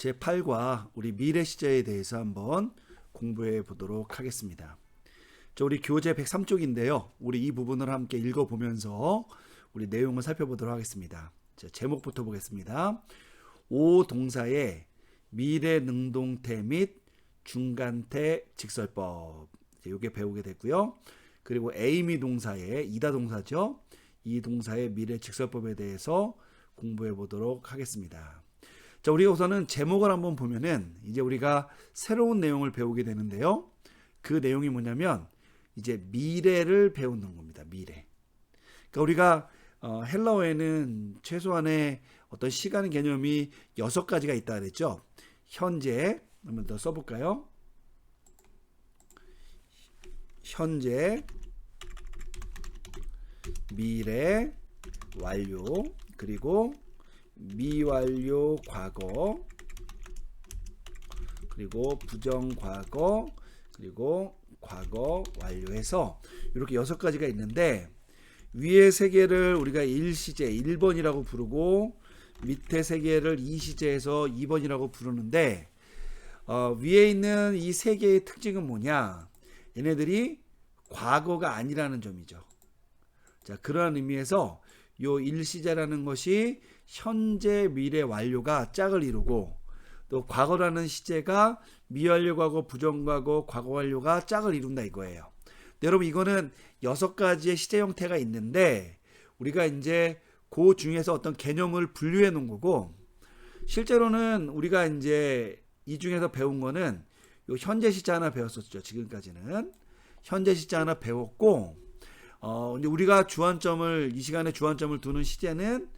제8과 우리 미래 시제에 대해서 한번 공부해 보도록 하겠습니다. 우리 교재 103쪽인데요. 우리 이 부분을 함께 읽어보면서 우리 내용을 살펴보도록 하겠습니다. 제목부터 보겠습니다. 오 동사의 미래 능동태 및 중간태 직설법. 이게 배우게 됐고요. 그리고 에이미 동사의 이다 동사죠. 이 동사의 미래 직설법에 대해서 공부해 보도록 하겠습니다. 자, 우리가 우선은 제목을 한번 보면은 이제 우리가 새로운 내용을 배우게 되는데요. 그 내용이 뭐냐면 이제 미래를 배우는 겁니다. 미래. 그러니까 우리가 헬라어에는 최소한의 어떤 시간 개념이 6가지가 있다 그랬죠. 현재 한번 더 써볼까요? 현재, 미래, 완료, 그리고 미완료 과거, 그리고 부정과거, 그리고 과거 완료해서 이렇게 6가지가 있는데 위에 3개를 우리가 1시제 1번이라고 부르고 밑에 3개를 2시제에서 2번이라고 부르는데 위에 있는 이 3개의 특징은 뭐냐? 얘네들이 과거가 아니라는 점이죠. 자, 그러한 의미에서 요 1시제라는 것이 현재, 미래, 완료가 짝을 이루고 또 과거라는 시제가 미완료 과거, 부정과거, 과거 완료가 짝을 이룬다 이거예요. 여러분 이거는 6가지의 시제 형태가 있는데 우리가 이제 그 중에서 어떤 개념을 분류해 놓은 거고 실제로는 우리가 이제 이 중에서 배운 거는 요 현재 시제 하나 배웠었죠. 지금까지는 현재 시제 하나 배웠고 이제 우리가 이 시간에 주안점을 두는 시제는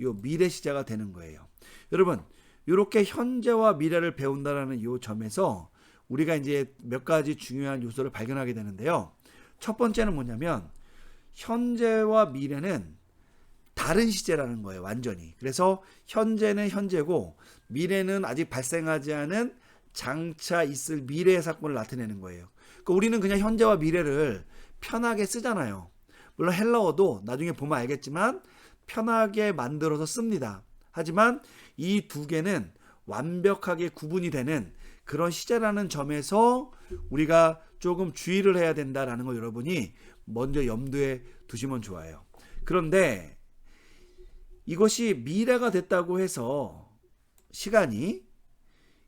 요 미래 시제가 되는 거예요. 여러분, 이렇게 현재와 미래를 배운다라는 요 점에서 우리가 이제 몇 가지 중요한 요소를 발견하게 되는데요. 첫 번째는 뭐냐면 현재와 미래는 다른 시제라는 거예요. 완전히. 그래서 현재는 현재고 미래는 아직 발생하지 않은 장차 있을 미래의 사건을 나타내는 거예요. 그러니까 우리는 그냥 현재와 미래를 편하게 쓰잖아요. 물론 헬라어도 나중에 보면 알겠지만 편하게 만들어서 씁니다. 하지만 이 두 개는 완벽하게 구분이 되는 그런 시제라는 점에서 우리가 조금 주의를 해야 된다라는 거 여러분이 먼저 염두에 두시면 좋아요. 그런데 이것이 미래가 됐다고 해서 시간이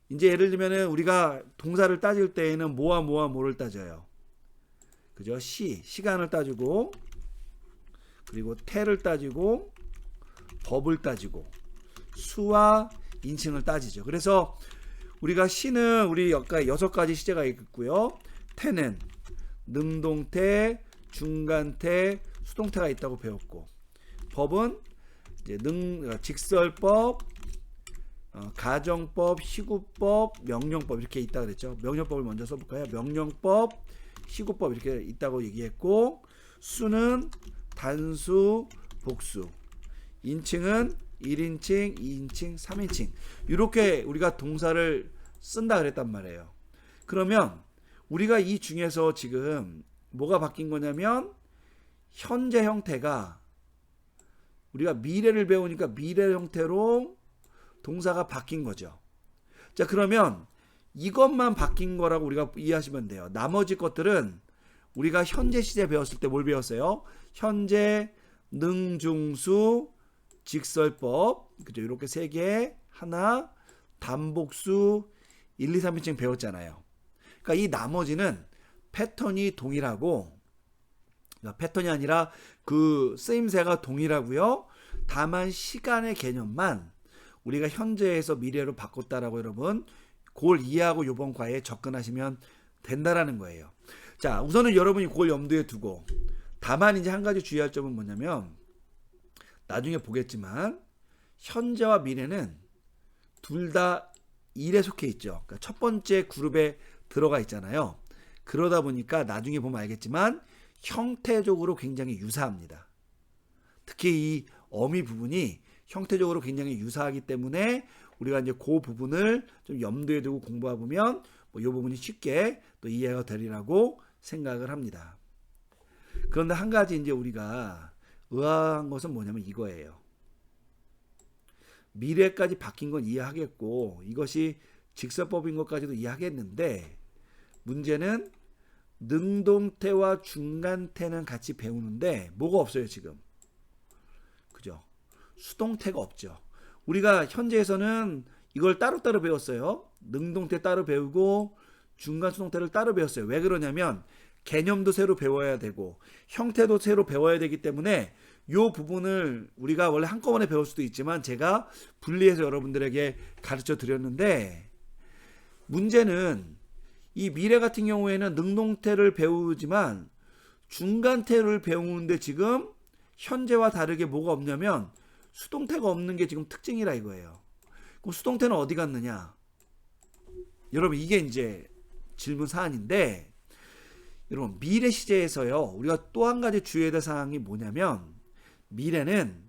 이제 예를 들면 우리가 동사를 따질 때에는 뭐와 뭐를 따져요. 그죠? 시간을 따지고 그리고 태를 따지고 법을 따지고 수와 인칭을 따지죠. 그래서 우리가 시는 우리 6가지 시제가 있고요. 태는 능동태, 중간태, 수동태가 있다고 배웠고 법은 이제 직설법, 가정법, 희구법, 명령법 이렇게 있다 그랬죠. 명령법을 먼저 써볼까요? 명령법, 희구법 이렇게 있다고 얘기했고 수는 단수, 복수, 인칭은 1인칭, 2인칭, 3인칭 이렇게 우리가 동사를 쓴다 그랬단 말이에요. 그러면 우리가 이 중에서 지금 뭐가 바뀐 거냐면 현재 형태가 우리가 미래를 배우니까 미래 형태로 동사가 바뀐 거죠. 자, 그러면 이것만 바뀐 거라고 우리가 이해하시면 돼요. 나머지 것들은 우리가 현재 시제 배웠을 때 뭘 배웠어요? 현재, 능중수, 직설법, 그죠? 이렇게 3개, 하나, 단복수, 1, 2, 3인칭 배웠잖아요. 그러니까 이 나머지는 패턴이 동일하고, 패턴이 아니라 그 쓰임새가 동일하고요. 다만 시간의 개념만 우리가 현재에서 미래로 바꿨다라고 여러분, 그걸 이해하고 이번 과에 접근하시면 된다라는 거예요. 자, 우선은 여러분이 그걸 염두에 두고 다만 이제 한 가지 주의할 점은 뭐냐면 나중에 보겠지만 현재와 미래는 둘 다 일에 속해 있죠. 그러니까 첫 번째 그룹에 들어가 있잖아요. 그러다 보니까 나중에 보면 알겠지만 형태적으로 굉장히 유사합니다. 특히 이 어미 부분이 형태적으로 굉장히 유사하기 때문에 우리가 이제 그 부분을 좀 염두에 두고 공부해 보면 이 부분이 쉽게 또 이해가 되리라고 생각을 합니다. 그런데 한 가지 이제 우리가 의아한 것은 뭐냐면 이거예요. 미래까지 바뀐 건 이해하겠고 이것이 직설법인 것까지도 이해하겠는데 문제는 능동태와 중간태는 같이 배우는데 뭐가 없어요 지금. 그죠? 수동태가 없죠. 우리가 현재에서는 이걸 따로따로 배웠어요. 능동태 따로 배우고 중간 수동태를 따로 배웠어요. 왜 그러냐면 개념도 새로 배워야 되고 형태도 새로 배워야 되기 때문에 이 부분을 우리가 원래 한꺼번에 배울 수도 있지만 제가 분리해서 여러분들에게 가르쳐 드렸는데 문제는 이 미래 같은 경우에는 능동태를 배우지만 중간태를 배우는데 지금 현재와 다르게 뭐가 없냐면 수동태가 없는 게 지금 특징이라 이거예요. 그럼 수동태는 어디 갔느냐? 여러분 이게 이제 질문 사안인데 여러분 미래 시제에서요 우리가 또 한 가지 주의해야 될 사항이 뭐냐면 미래는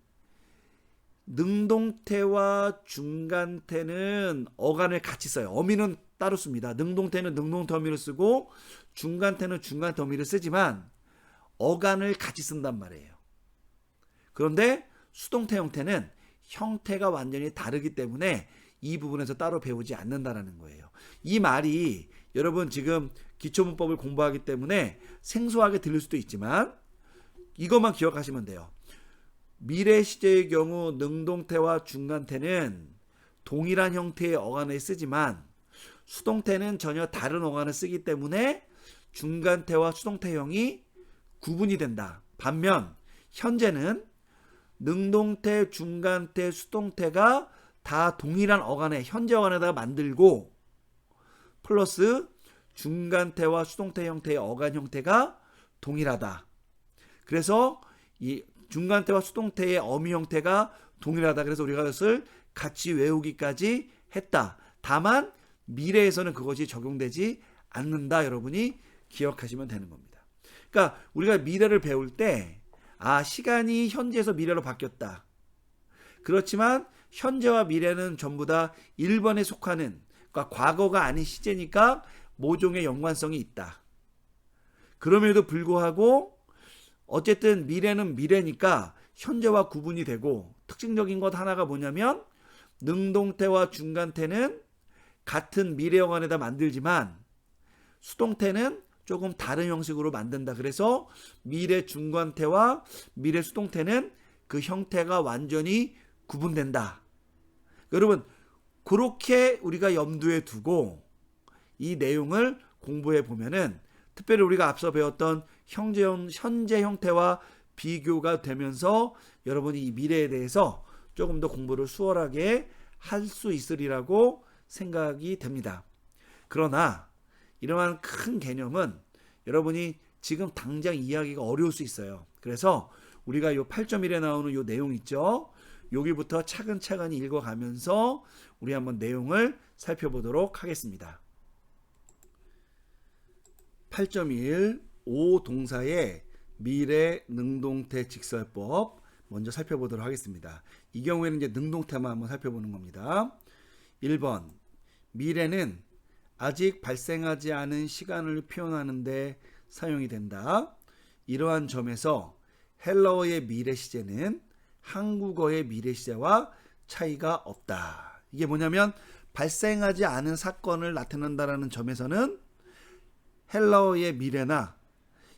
능동태와 중간태는 어간을 같이 써요. 어미는 따로 씁니다. 능동태는 능동태 어미를 쓰고 중간태는 중간태 어미를 쓰지만 어간을 같이 쓴단 말이에요. 그런데 수동태 형태는 형태가 완전히 다르기 때문에 이 부분에서 따로 배우지 않는다라는 거예요. 이 말이 여러분 지금 기초문법을 공부하기 때문에 생소하게 들릴 수도 있지만 이것만 기억하시면 돼요. 미래 시제의 경우 능동태와 중간태는 동일한 형태의 어간을 쓰지만 수동태는 전혀 다른 어간을 쓰기 때문에 중간태와 수동태형이 구분이 된다. 반면 현재는 능동태, 중간태, 수동태가 다 동일한 어간에 현재 어간에다가 만들고 플러스 중간태와 수동태 형태의 어간 형태가 동일하다. 그래서 이 중간태와 수동태의 어미 형태가 동일하다. 그래서 우리가 그것을 같이 외우기까지 했다. 다만 미래에서는 그것이 적용되지 않는다. 여러분이 기억하시면 되는 겁니다. 그러니까 우리가 미래를 배울 때 시간이 현재에서 미래로 바뀌었다. 그렇지만 현재와 미래는 전부 다 1번에 속하는 그러니까 과거가 아닌 시제니까 모종의 연관성이 있다. 그럼에도 불구하고 어쨌든 미래는 미래니까 현재와 구분이 되고 특징적인 것 하나가 뭐냐면 능동태와 중간태는 같은 미래 어간에다 만들지만 수동태는 조금 다른 형식으로 만든다. 그래서 미래 중간태와 미래 수동태는 그 형태가 완전히 구분된다. 여러분 그렇게 우리가 염두에 두고 이 내용을 공부해 보면은 특별히 우리가 앞서 배웠던 현재 형태와 비교가 되면서 여러분이 이 미래에 대해서 조금 더 공부를 수월하게 할 수 있으리라고 생각이 됩니다. 그러나 이러한 큰 개념은 여러분이 지금 당장 이해하기가 어려울 수 있어요. 그래서 우리가 이 8.1에 나오는 이 내용 있죠? 여기부터 차근차근히 읽어가면서 우리 한번 내용을 살펴보도록 하겠습니다. 8.1 5동사의 미래 능동태 직설법 먼저 살펴보도록 하겠습니다. 이 경우에는 이제 능동태만 한번 살펴보는 겁니다. 1번 미래는 아직 발생하지 않은 시간을 표현하는데 사용이 된다. 이러한 점에서 헬러어의 미래 시제는 한국어의 미래 시제와 차이가 없다. 이게 뭐냐면 발생하지 않은 사건을 나타낸다라는 점에서는 헬러어의 미래나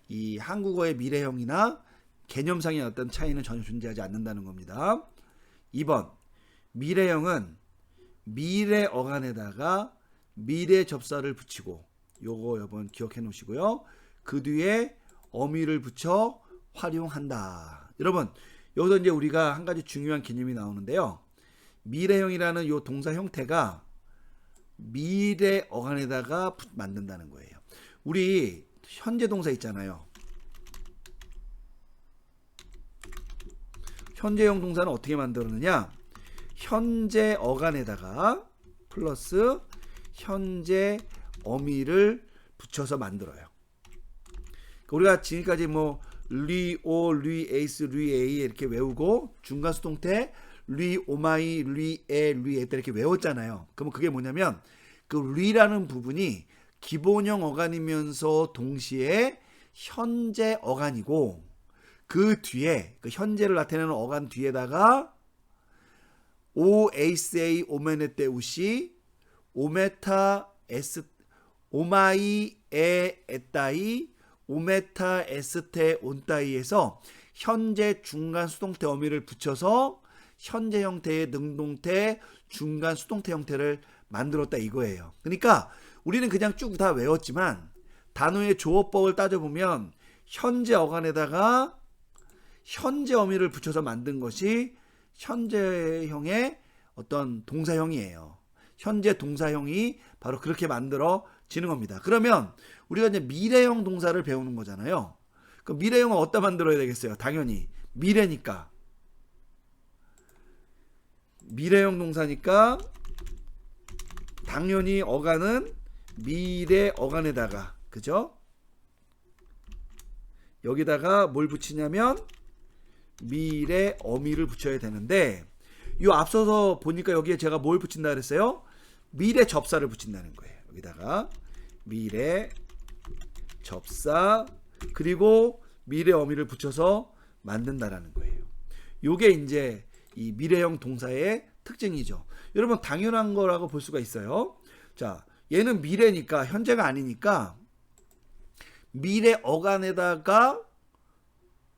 이 한국어의 미래형이나 개념상의 어떤 차이는 전혀 존재하지 않는다는 겁니다. 2번 미래형은 미래 어간에다가 미래 접사를 붙이고 요거 여러분 기억해 놓으시고요. 그 뒤에 어미를 붙여 활용한다. 여러분 여기서 이제 우리가 한 가지 중요한 개념이 나오는데요. 미래형이라는 요 동사 형태가 미래 어간에다가 만든다는 거예요. 우리 현재 동사 있잖아요. 현재형 동사는 어떻게 만들었느냐? 현재 어간에다가 플러스 현재 어미를 붙여서 만들어요. 우리가 지금까지 뭐 리오, 리에이스, 리에이 이렇게 외우고 중간 수동태 리오마이, 리에, 리에다 이렇게 외웠잖아요. 그러면 그게 뭐냐면 그 리라는 부분이 기본형 어간이면서 동시에 현재 어간이고 그 뒤에 그 현재를 나타내는 어간 뒤에다가 오에이스에이 오메네테 우시 오메타 에스 오마이 에 에따이 오메타 에스테 온따이에서 현재 중간 수동태 어미를 붙여서 현재 형태의 능동태 중간 수동태 형태를 만들었다 이거예요. 그러니까 우리는 그냥 쭉 다 외웠지만 단어의 조어법을 따져보면 현재 어간에다가 현재 어미를 붙여서 만든 것이 현재형의 어떤 동사형이에요. 현재 동사형이 바로 그렇게 만들어지는 겁니다. 그러면 우리가 이제 미래형 동사를 배우는 거잖아요. 그럼 미래형은 어디다 만들어야 되겠어요? 당연히 미래니까. 미래형 동사니까 당연히 어간은 미래 어간에다가, 그죠? 여기다가 뭘 붙이냐면 미래 어미를 붙여야 되는데, 요 앞서서 보니까 여기에 제가 뭘 붙인다 그랬어요? 미래 접사를 붙인다는 거예요. 여기다가 미래 접사 그리고 미래 어미를 붙여서 만든다라는 거예요. 요게 이제 이 미래형 동사의 특징이죠. 여러분 당연한 거라고 볼 수가 있어요. 자, 얘는 미래니까 현재가 아니니까 미래 어간에다가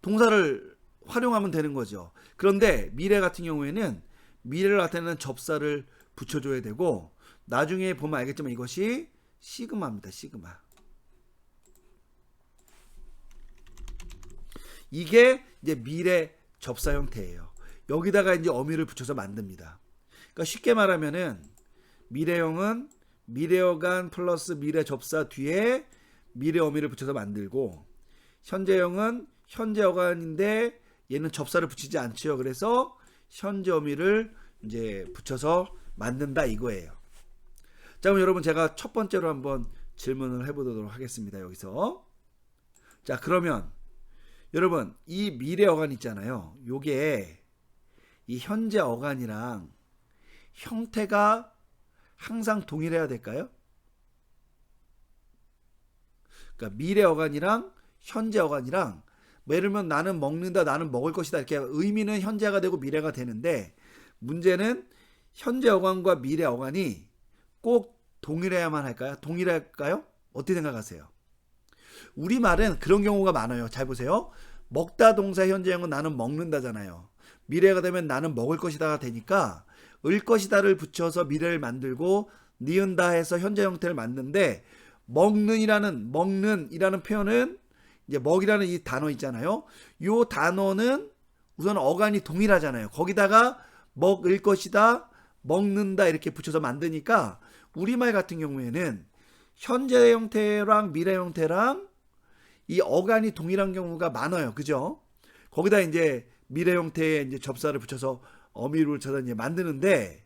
동사를 활용하면 되는 거죠. 그런데 미래 같은 경우에는 미래를 나타내는 접사를 붙여줘야 되고, 나중에 보면 알겠지만 이것이 시그마입니다. 시그마. 이게 이제 미래 접사 형태예요. 여기다가 이제 어미를 붙여서 만듭니다. 그러니까 쉽게 말하면은 미래형은 미래어간 플러스 미래 접사 뒤에 미래 어미를 붙여서 만들고, 현재형은 현재 어간인데 얘는 접사를 붙이지 않죠. 그래서 현재 어미를 이제 붙여서 만든다 이거예요. 자, 그럼 여러분 제가 첫 번째로 한번 질문을 해보도록 하겠습니다. 여기서. 자, 그러면 여러분 이 미래 어간 있잖아요. 요게 이 현재 어간이랑 형태가 항상 동일해야 될까요? 그러니까 미래 어간이랑 현재 어간이랑 뭐 예를 들면 나는 먹는다, 나는 먹을 것이다 이렇게 의미는 현재가 되고 미래가 되는데, 문제는 현재 어간과 미래 어간이 꼭 동일해야만 할까요? 동일할까요? 어떻게 생각하세요? 우리말은 그런 경우가 많아요. 잘 보세요. 먹다 동사 현재형은 나는 먹는다잖아요. 미래가 되면 나는 먹을 것이다가 되니까 을 것이다를 붙여서 미래를 만들고 니은다 해서 현재 형태를 만드는데, 먹는이라는 표현은 이제 먹이라는 이 단어 있잖아요. 이 단어는 우선 어간이 동일하잖아요. 거기다가 먹을 것이다, 먹는다 이렇게 붙여서 만드니까 우리말 같은 경우에는 현재 형태랑 미래 형태랑 이 어간이 동일한 경우가 많아요. 그죠? 거기다 이제 미래 형태에 이제 접사를 붙여서 어미를 붙여서 이제 만드는데,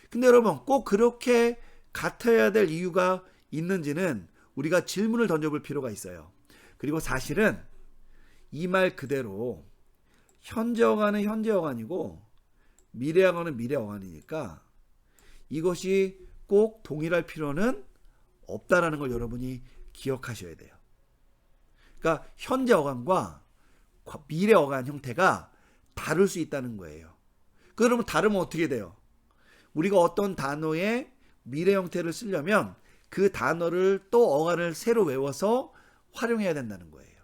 근데 여러분 꼭 그렇게 같아야 될 이유가 있는지는 우리가 질문을 던져볼 필요가 있어요. 그리고 사실은 이 말 그대로 현재 어간은 현재 어간이고 미래 어간은 미래 어간이니까 이것이 꼭 동일할 필요는 없다라는 걸 여러분이 기억하셔야 돼요. 그러니까 현재 어간과 미래 어간 형태가 다를 수 있다는 거예요. 그러면 다르면 어떻게 돼요? 우리가 어떤 단어의 미래 형태를 쓰려면 그 단어를 또 어간을 새로 외워서 활용해야 된다는 거예요.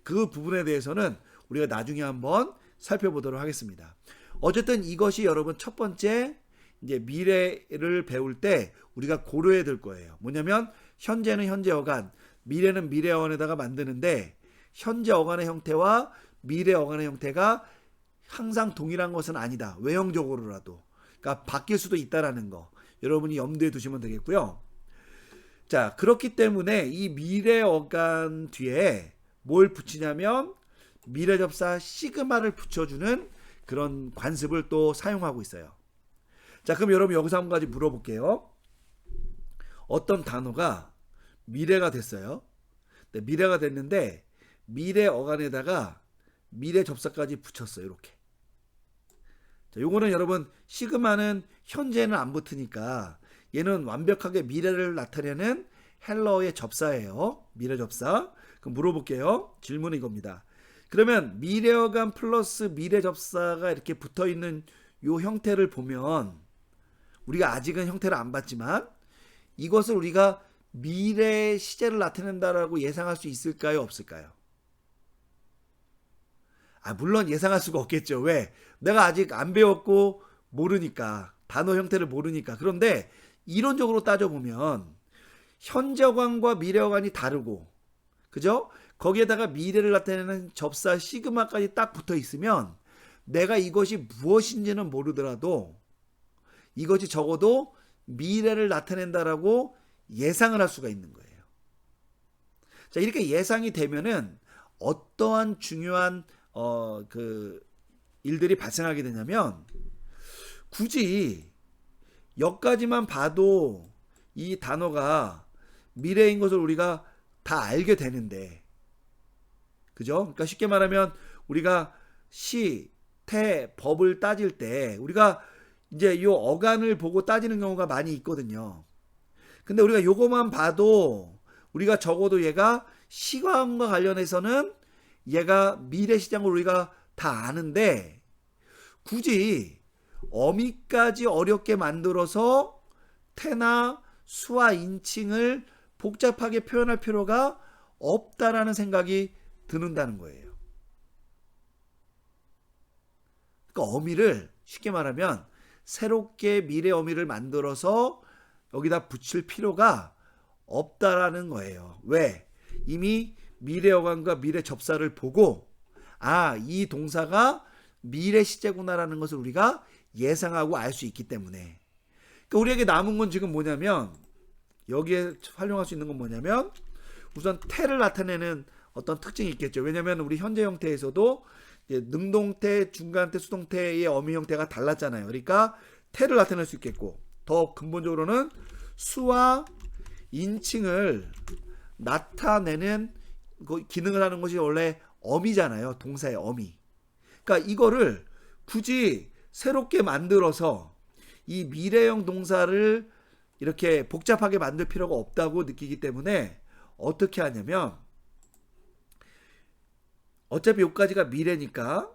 그 부분에 대해서는 우리가 나중에 한번 살펴보도록 하겠습니다. 어쨌든 이것이 여러분 첫 번째 이제 미래를 배울 때 우리가 고려해야 될 거예요. 뭐냐면 현재는 현재 어간, 미래는 미래 어간에다가 만드는데 현재 어간의 형태와 미래 어간의 형태가 항상 동일한 것은 아니다. 외형적으로라도. 그러니까 바뀔 수도 있다라는 거 여러분이 염두에 두시면 되겠고요. 자, 그렇기 때문에 이 미래 어간 뒤에 뭘 붙이냐면 미래 접사 시그마를 붙여주는 그런 관습을 또 사용하고 있어요. 자, 그럼 여러분 여기서 한 가지 물어볼게요. 어떤 단어가 미래가 됐어요. 네, 미래가 됐는데 미래 어간에다가 미래 접사까지 붙였어요. 이렇게. 자, 요거는 여러분 시그마는 현재는 안 붙으니까 얘는 완벽하게 미래를 나타내는 헬러의 접사예요. 미래 접사. 그럼 물어볼게요. 질문은 이겁니다. 그러면 미래 어간 플러스 미래 접사가 이렇게 붙어있는 요 형태를 보면 우리가 아직은 형태를 안 봤지만 이것을 우리가 미래 시제를 나타낸다라고 예상할 수 있을까요? 없을까요? 물론 예상할 수가 없겠죠. 왜? 내가 아직 안 배웠고 모르니까. 단어 형태를 모르니까. 그런데 이론적으로 따져보면 현재 어간과 미래 어간이 다르고, 그죠? 거기에다가 미래를 나타내는 접사 시그마까지 딱 붙어 있으면 내가 이것이 무엇인지는 모르더라도 이것이 적어도 미래를 나타낸다라고 예상을 할 수가 있는 거예요. 자, 이렇게 예상이 되면은 어떠한 중요한 그 일들이 발생하게 되냐면 굳이 여기까지만 봐도 이 단어가 미래인 것을 우리가 다 알게 되는데, 그죠? 그러니까 쉽게 말하면 우리가 시, 태, 법을 따질 때 우리가 이제 이 어간을 보고 따지는 경우가 많이 있거든요. 근데 우리가 요거만 봐도 우리가 적어도 얘가 시간과 관련해서는 얘가 미래 시장을 우리가 다 아는데 굳이 어미까지 어렵게 만들어서 태나 수와 인칭을 복잡하게 표현할 필요가 없다라는 생각이 드는다는 거예요. 그러니까 어미를 쉽게 말하면 새롭게 미래 어미를 만들어서 여기다 붙일 필요가 없다라는 거예요. 왜? 이미 미래 어간과 미래 접사를 보고 이 동사가 미래 시제구나라는 것을 우리가 예상하고 알 수 있기 때문에. 그러니까 우리에게 남은 건 지금 뭐냐면 여기에 활용할 수 있는 건 뭐냐면 우선 태를 나타내는 어떤 특징이 있겠죠. 왜냐하면 우리 현재 형태에서도 능동태, 중간태, 수동태의 어미 형태가 달랐잖아요. 그러니까 태를 나타낼 수 있겠고 더 근본적으로는 수와 인칭을 나타내는 기능을 하는 것이 원래 어미잖아요. 동사의 어미. 그러니까 이거를 굳이 새롭게 만들어서 이 미래형 동사를 이렇게 복잡하게 만들 필요가 없다고 느끼기 때문에 어떻게 하냐면 어차피 여기까지가 미래니까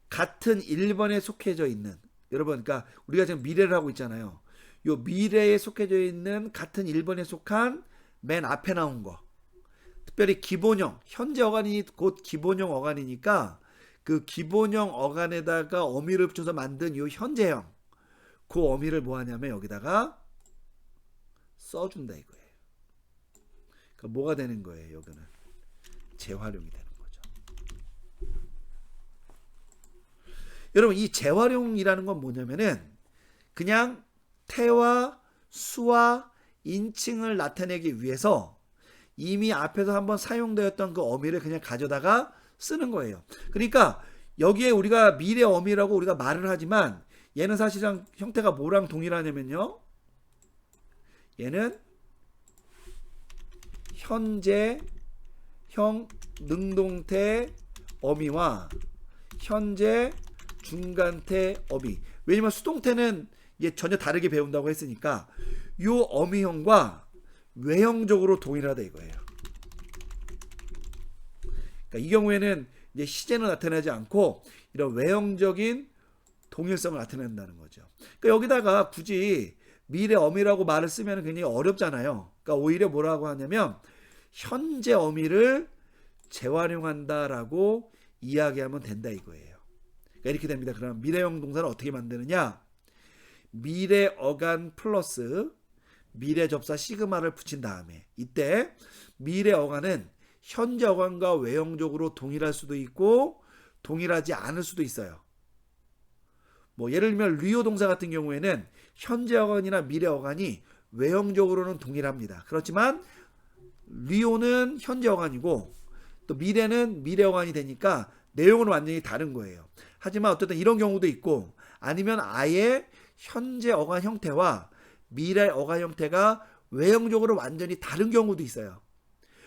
같은 1번에 속해져 있는, 여러분, 그러니까 우리가 지금 미래를 하고 있잖아요. 요 미래에 속해져 있는 같은 1번에 속한 맨 앞에 나온 거, 특별히 기본형, 현재 어간이 곧 기본형 어간이니까 그 기본형 어간에다가 어미를 붙여서 만든 요 현재형, 그 어미를 뭐 하냐면 여기다가 써준다 이거예요. 그러니까 뭐가 되는 거예요? 여기는 재활용이 되는 거죠. 여러분, 이 재활용이라는 건 뭐냐면은 그냥 태와 수와 인칭을 나타내기 위해서 이미 앞에서 한번 사용되었던 그 어미를 그냥 가져다가 쓰는 거예요. 그러니까 여기에 우리가 미래 어미라고 우리가 말을 하지만 얘는 사실상 형태가 뭐랑 동일하냐면요, 얘는 현재형 능동태 어미와 현재 중간태 어미. 왜냐면 수동태는 얘 전혀 다르게 배운다고 했으니까 요 어미형과 외형적으로 동일하다 이거예요. 그러니까 이 경우에는 이제 시제는 나타나지 않고 이런 외형적인 동일성을 나타낸다는 거죠. 그러니까 여기다가 굳이 미래 어미라고 말을 쓰면 굉장히 어렵잖아요. 그러니까 오히려 뭐라고 하냐면 현재 어미를 재활용한다라고 이야기하면 된다 이거예요. 그러니까 이렇게 됩니다. 그럼 미래형 동사를 어떻게 만드느냐? 미래 어간 플러스 미래 접사 시그마를 붙인 다음에 이때 미래 어간은 현재 어간과 외형적으로 동일할 수도 있고 동일하지 않을 수도 있어요. 뭐 예를 들면 리오 동사 같은 경우에는 현재 어간이나 미래 어간이 외형적으로는 동일합니다. 그렇지만 리오는 현재 어간이고 또 미래는 미래 어간이 되니까 내용은 완전히 다른 거예요. 하지만 어쨌든 이런 경우도 있고 아니면 아예 현재 어간 형태와 미래 어간 형태가 외형적으로 완전히 다른 경우도 있어요.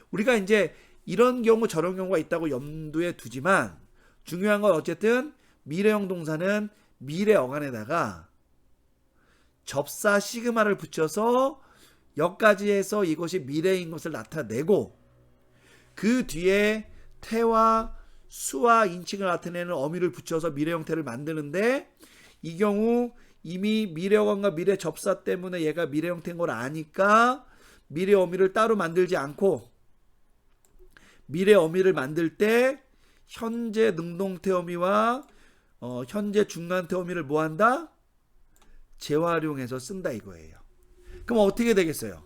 우리가 이제 이런 경우 저런 경우가 있다고 염두에 두지만 중요한 건 어쨌든 미래형 동사는 미래 어간에다가 접사 시그마를 붙여서 여기까지 해서 이것이 미래인 것을 나타내고 그 뒤에 태와 수와 인칭을 나타내는 어미를 붙여서 미래 형태를 만드는데 이 경우 이미 미래어간과 미래접사 때문에 얘가 미래 형태인 걸 아니까 미래 어미를 따로 만들지 않고 미래 어미를 만들 때 현재 능동태 어미와 현재 중간태 어미를 뭐 한다? 재활용해서 쓴다 이거예요. 그럼 어떻게 되겠어요?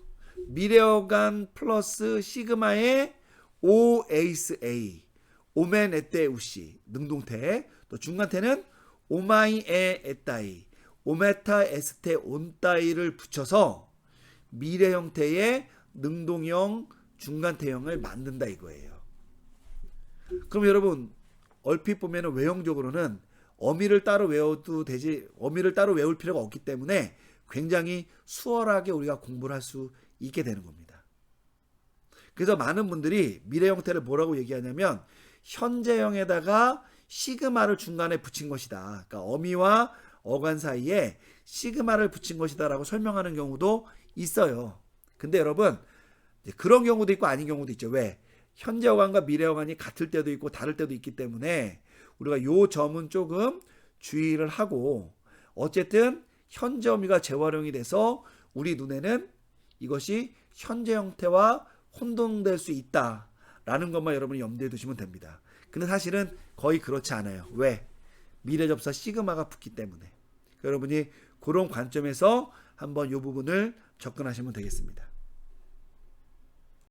미래어간 플러스 시그마의 오 에이스 A 오멘 에떼 우시 능동태, 또 중간태는 오마이 에 에따이 오메타 에스테 온따이를 붙여서 미래 형태의 능동형 중간태형을 만든다 이거예요. 그럼 여러분 얼핏 보면 외형적으로는 어미를 따로 외워도 되지, 어미를 따로 외울 필요가 없기 때문에 굉장히 수월하게 우리가 공부를 할 수 있게 되는 겁니다. 그래서 많은 분들이 미래 형태를 뭐라고 얘기하냐면 현재형에다가 시그마를 중간에 붙인 것이다. 그러니까 어미와 어간 사이에 시그마를 붙인 것이다 라고 설명하는 경우도 있어요. 근데 여러분 그런 경우도 있고 아닌 경우도 있죠. 왜? 현재 어간과 미래 어간이 같을 때도 있고 다를 때도 있기 때문에 우리가 요 점은 조금 주의를 하고, 어쨌든 현재 어미가 재활용이 돼서 우리 눈에는 이것이 현재 형태와 혼동될 수 있다라는 것만 여러분이 염두에 두시면 됩니다. 근데 사실은 거의 그렇지 않아요. 왜? 미래접사 시그마가 붙기 때문에. 여러분이 그런 관점에서 한번 이 부분을 접근하시면 되겠습니다.